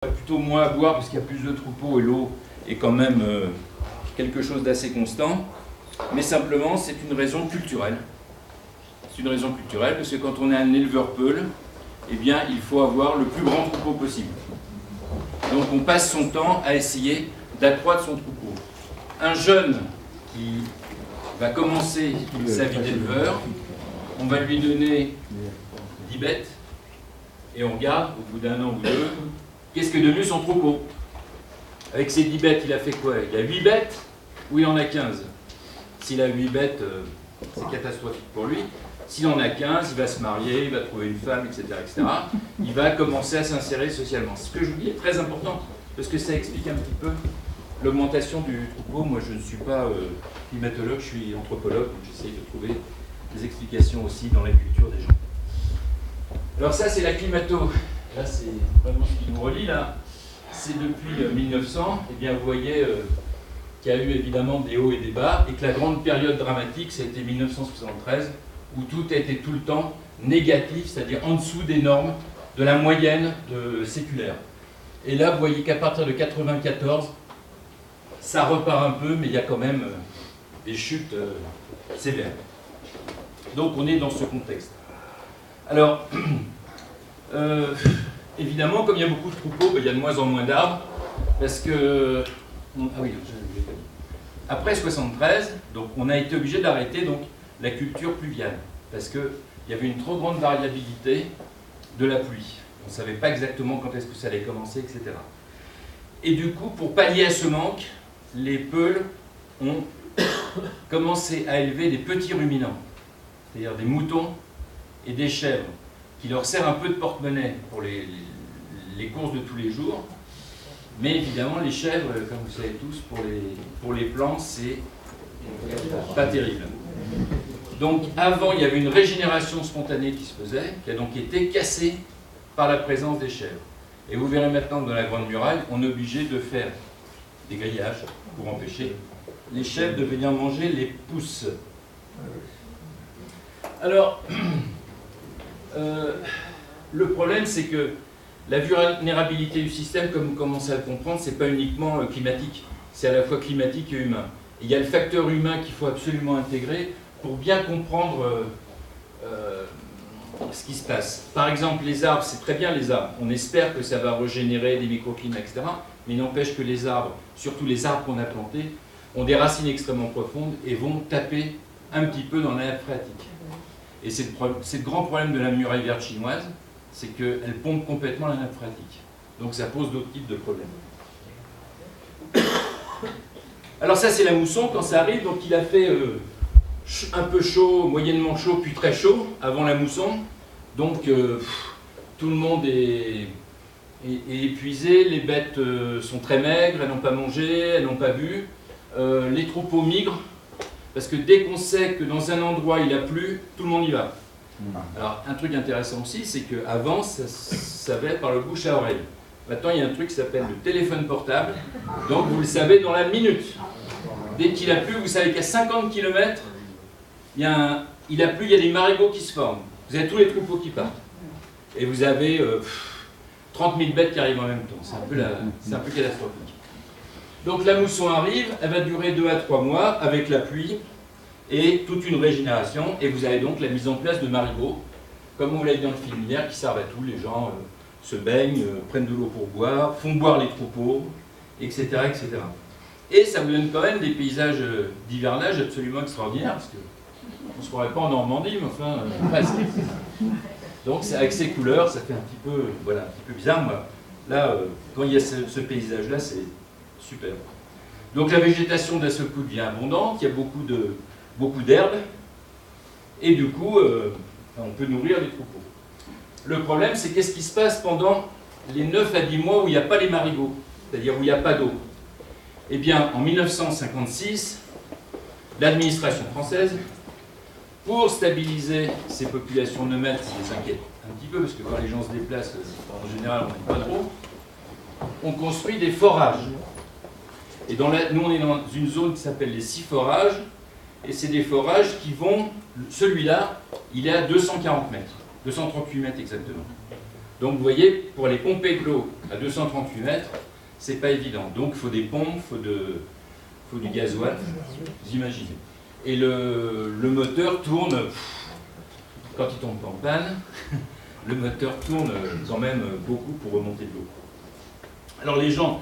Plutôt moins à boire parce qu'il y a plus de troupeaux et l'eau est quand même quelque chose d'assez constant, mais simplement c'est une raison culturelle. C'est une raison culturelle parce que quand on est un éleveur peul, eh bien il faut avoir le plus grand troupeau possible. Donc on passe son temps à essayer d'accroître son troupeau. Un jeune qui va commencer sa vie d'éleveur, on va lui donner 10 bêtes et on regarde au bout d'un an ou deux qu'est-ce qu'est devenu son troupeau. Avec ces 10 bêtes, il a fait quoi? Il a 8 bêtes ou il en a 15? S'il a 8 bêtes, c'est catastrophique pour lui. S'il en a 15, il va se marier, il va trouver une femme, etc., etc. Il va commencer à s'insérer socialement. Ce que je vous dis est très important, parce que ça explique un petit peu l'augmentation du troupeau. Moi, je ne suis pas climatologue, je suis anthropologue, donc j'essaye de trouver des explications aussi dans la culture des gens. Alors ça, c'est la climato. Là, c'est vraiment ce qui nous relie, là. C'est depuis 1900, et bien vous voyez qu'il y a eu évidemment des hauts et des bas, et que la grande période dramatique, c'était 1973, où tout a été tout le temps négatif, c'est-à-dire en dessous des normes de la moyenne séculaire. Et là, vous voyez qu'à partir de 1994, ça repart un peu, mais il y a quand même des chutes sévères. Donc on est dans ce contexte. Alors, évidemment, comme il y a beaucoup de troupeaux, il y a de moins en moins d'arbres, parce que... Ah oui, après 73, donc, on a été obligé d'arrêter donc, la culture pluviale, parce qu'il y avait une trop grande variabilité de la pluie. On ne savait pas exactement quand est-ce que ça allait commencer, etc. Et du coup, pour pallier à ce manque, les peuls ont commencé à élever des petits ruminants, c'est-à-dire des moutons et des chèvres, qui leur sert un peu de porte-monnaie pour les courses de tous les jours. Mais évidemment, les chèvres, comme vous savez tous, pour les plants, c'est pas terrible. Donc avant, il y avait une régénération spontanée qui se faisait, qui a donc été cassée par la présence des chèvres. Et vous verrez maintenant que dans la Grande Muraille, on est obligé de faire des grillages pour empêcher les chèvres de venir manger les pousses. Alors, le problème, c'est que la vulnérabilité du système, comme vous commencez à le comprendre, ce n'est pas uniquement climatique, c'est à la fois climatique et humain. Et il y a le facteur humain qu'il faut absolument intégrer pour bien comprendre ce qui se passe. Par exemple, les arbres, c'est très bien les arbres. On espère que ça va régénérer des microclimats, etc. Mais il n'empêche que les arbres, surtout les arbres qu'on a plantés, ont des racines extrêmement profondes et vont taper un petit peu dans la nappe phréatique. Et c'est le grand problème de la muraille verte chinoise, c'est qu'elle pompe complètement la nappe phréatique. Donc ça pose d'autres types de problèmes. Alors ça c'est la mousson quand ça arrive, donc il a fait un peu chaud, moyennement chaud, puis très chaud avant la mousson. Donc tout le monde est épuisé, les bêtes sont très maigres, elles n'ont pas mangé, elles n'ont pas bu. Les troupeaux migrent, parce que dès qu'on sait que dans un endroit il a plu, tout le monde y va. Alors un truc intéressant aussi, c'est qu'avant ça va par le bouche à oreille. Maintenant il y a un truc qui s'appelle le téléphone portable, donc vous le savez dans la minute. Dès qu'il a plu, vous savez qu'à 50 km, il a plu, il y a des marigots qui se forment. Vous avez tous les troupeaux qui partent. Et vous avez 30 000 bêtes qui arrivent en même temps. C'est un peu catastrophique. Donc la mousson arrive, elle va durer 2 à 3 mois avec la pluie et toute une régénération. Et vous avez donc la mise en place de marigots, comme vous l'avez dit dans le film hier, qui servent à tout. Les gens se baignent, prennent de l'eau pour boire, font boire les troupeaux, etc., etc. Et ça vous donne quand même des paysages d'hivernage absolument extraordinaires, parce qu'on ne se croirait pas en Normandie, mais enfin, presque. Donc avec ces couleurs, ça fait un petit peu bizarre. Moi, là, quand il y a ce paysage-là, c'est super. Donc la végétation d'un seul coup devient abondante, il y a beaucoup d'herbes, et du coup, on peut nourrir les troupeaux. Le problème, c'est qu'est-ce qui se passe pendant les 9 à 10 mois où il n'y a pas les marigots, c'est-à-dire où il n'y a pas d'eau. Eh bien, en 1956, l'administration française, pour stabiliser ces populations nomades, ça les inquiète un petit peu, parce que quand les gens se déplacent, en général, on n'aime pas trop, on construit des forages. Et nous, on est dans une zone qui s'appelle les 6 forages, et c'est des forages qui vont... Celui-là, il est à 240 mètres, 238 mètres exactement. Donc vous voyez, pour aller pomper de l'eau à 238 mètres, c'est pas évident. Donc il faut des pompes, faut du gasoil, vous imaginez. Et le moteur tourne, quand il tombe en panne, le moteur tourne quand même beaucoup pour remonter de l'eau. Alors les gens